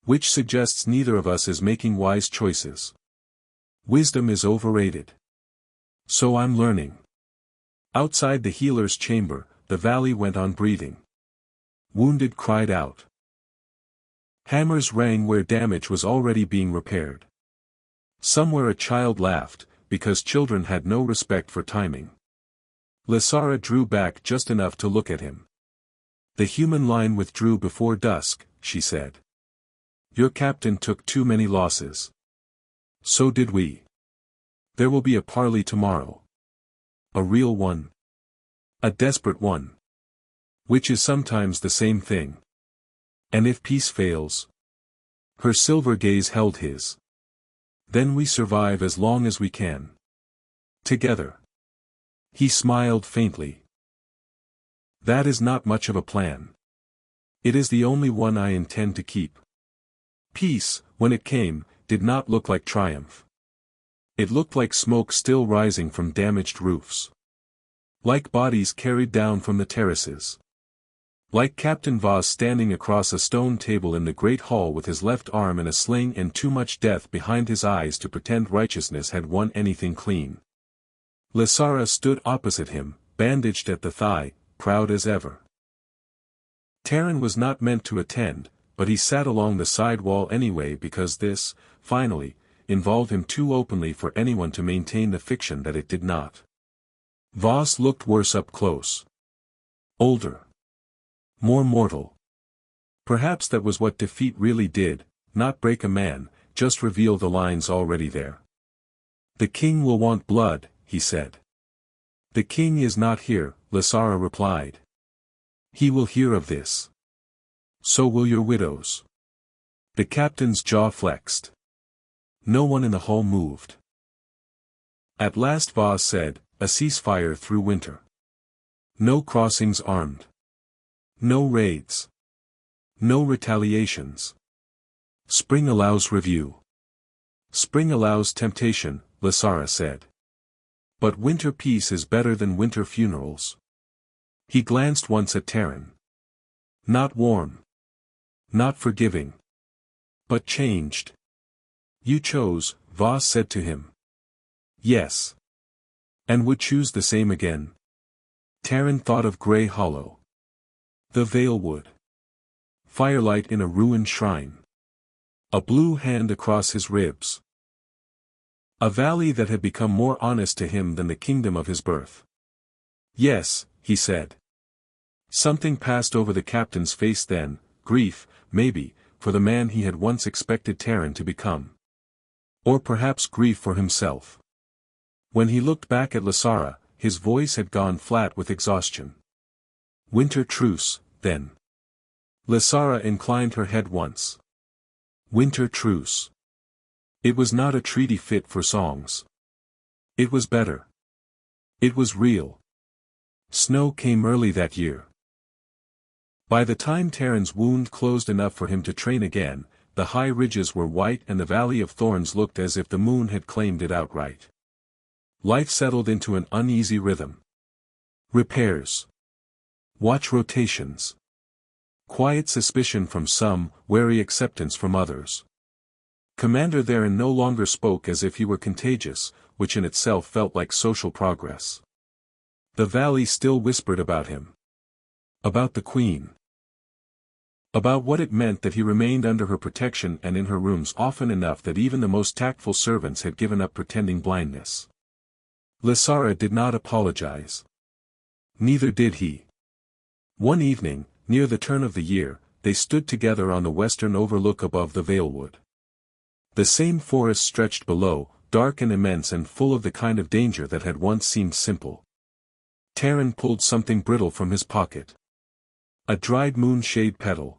Which suggests neither of us is making wise choices. Wisdom is overrated. So I'm learning. Outside the healer's chamber, the valley went on breathing. Wounded cried out. Hammers rang where damage was already being repaired. Somewhere a child laughed, because children had no respect for timing. Lasara drew back just enough to look at him. The human line withdrew before dusk, she said. Your captain took too many losses. So did we. There will be a parley tomorrow. A real one. A desperate one. Which is sometimes the same thing. And if peace fails? Her silver gaze held his. Then we survive as long as we can. Together. He smiled faintly. That is not much of a plan. It is the only one I intend to keep. Peace, when it came, did not look like triumph. It looked like smoke still rising from damaged roofs. Like bodies carried down from the terraces. Like Captain Voss standing across a stone table in the great hall with his left arm in a sling and too much death behind his eyes to pretend righteousness had won anything clean. Lysara stood opposite him, bandaged at the thigh, proud as ever. Taren was not meant to attend, but he sat along the side wall anyway because this, finally, involved him too openly for anyone to maintain the fiction that it did not. Voss looked worse up close. Older. More mortal. Perhaps that was what defeat really did, not break a man, just reveal the lines already there. The king will want blood, he said. The king is not here, Lysara replied. He will hear of this. So will your widows. The captain's jaw flexed. No one in the hall moved. At last Voss said, a ceasefire through winter. No crossings armed. No raids. No retaliations. Spring allows review. Spring allows temptation, Lysara said. But winter peace is better than winter funerals. He glanced once at Taren. Not warm. Not forgiving. But changed. You chose, Voss said to him. Yes. And would choose the same again. Taren thought of Grey Hollow. The Veilwood. Firelight in a ruined shrine. A blue hand across his ribs. A valley that had become more honest to him than the kingdom of his birth. Yes, he said. Something passed over the captain's face then, grief, maybe, for the man he had once expected Taren to become. Or perhaps grief for himself. When he looked back at Lysara, his voice had gone flat with exhaustion. Winter truce, then. Lysara inclined her head once. Winter truce. It was not a treaty fit for songs. It was better. It was real. Snow came early that year. By the time Taren's wound closed enough for him to train again, the high ridges were white and the Valley of Thorns looked as if the moon had claimed it outright. Life settled into an uneasy rhythm. Repairs. Watch rotations. Quiet suspicion from some, wary acceptance from others. Commander Taren no longer spoke as if he were contagious, which in itself felt like social progress. The valley still whispered about him. About the queen. About what it meant that he remained under her protection and in her rooms often enough that even the most tactful servants had given up pretending blindness. Lysara did not apologize. Neither did he. One evening, near the turn of the year, they stood together on the western overlook above the Veilwood. The same forest stretched below, dark and immense and full of the kind of danger that had once seemed simple. Taren pulled something brittle from his pocket. A dried moonshade petal.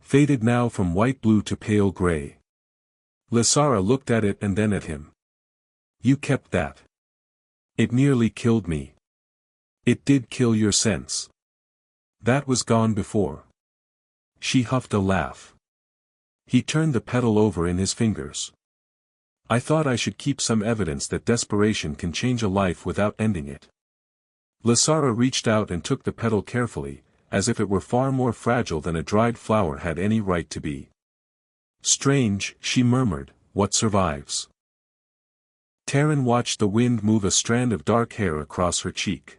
Faded now from white blue to pale gray. Lysara looked at it and then at him. You kept that. It nearly killed me. It did kill your sense. That was gone before. She huffed a laugh. He turned the petal over in his fingers. I thought I should keep some evidence that desperation can change a life without ending it. Lysara reached out and took the petal carefully, as if it were far more fragile than a dried flower had any right to be. Strange, she murmured, what survives? Taren watched the wind move a strand of dark hair across her cheek.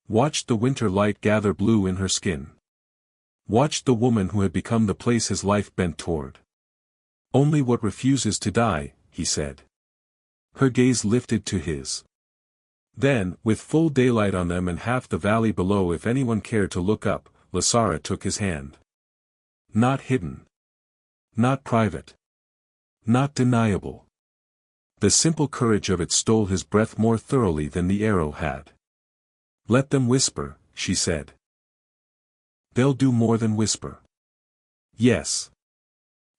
Watched the winter light gather blue in her skin. Watched the woman who had become the place his life bent toward. Only what refuses to die, he said. Her gaze lifted to his. Then, with full daylight on them and half the valley below if anyone cared to look up, Lysara took his hand. Not hidden. Not private. Not deniable. The simple courage of it stole his breath more thoroughly than the arrow had. Let them whisper, she said. They'll do more than whisper. Yes.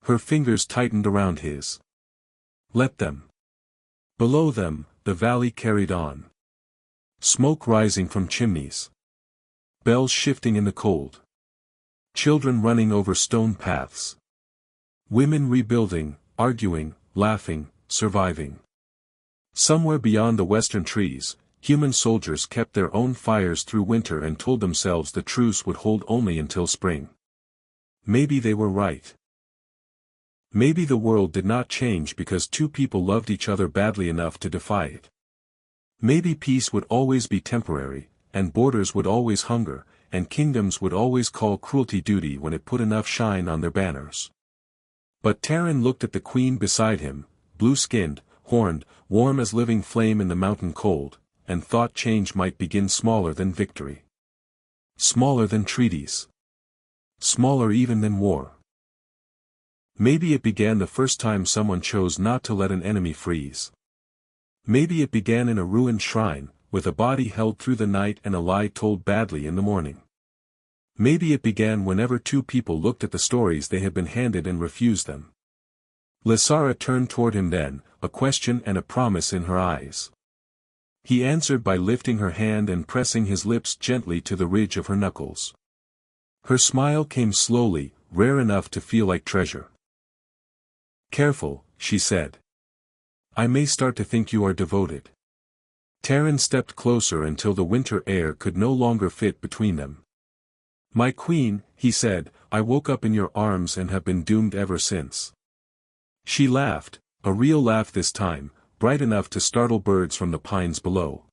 Her fingers tightened around his. Let them. Below them, the valley carried on. Smoke rising from chimneys. Bells shifting in the cold. Children running over stone paths. Women rebuilding, arguing, laughing, surviving. Somewhere beyond the western trees, human soldiers kept their own fires through winter and told themselves the truce would hold only until spring. Maybe they were right. Maybe the world did not change because two people loved each other badly enough to defy it. Maybe peace would always be temporary, and borders would always hunger, and kingdoms would always call cruelty duty when it put enough shine on their banners. But Taren looked at the queen beside him, blue-skinned, horned, warm as living flame in the mountain cold, and thought change might begin smaller than victory. Smaller than treaties. Smaller even than war. Maybe it began the first time someone chose not to let an enemy freeze. Maybe it began in a ruined shrine, with a body held through the night and a lie told badly in the morning. Maybe it began whenever two people looked at the stories they had been handed and refused them. Lysara turned toward him then, a question and a promise in her eyes. He answered by lifting her hand and pressing his lips gently to the ridge of her knuckles. Her smile came slowly, rare enough to feel like treasure. Careful, she said. I may start to think you are devoted. Taren stepped closer until the winter air could no longer fit between them. My queen, he said, I woke up in your arms and have been doomed ever since. She laughed, a real laugh this time, bright enough to startle birds from the pines below.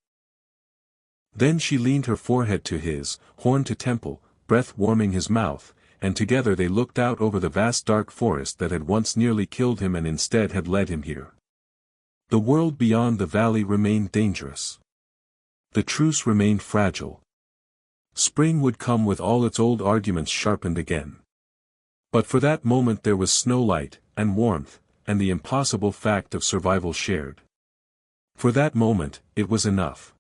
Then she leaned her forehead to his, horn to temple, breath warming his mouth, and together they looked out over the vast dark forest that had once nearly killed him and instead had led him here. The world beyond the valley remained dangerous. The truce remained fragile. Spring would come with all its old arguments sharpened again. But for that moment there was snowlight, and warmth, and the impossible fact of survival shared. For that moment, it was enough.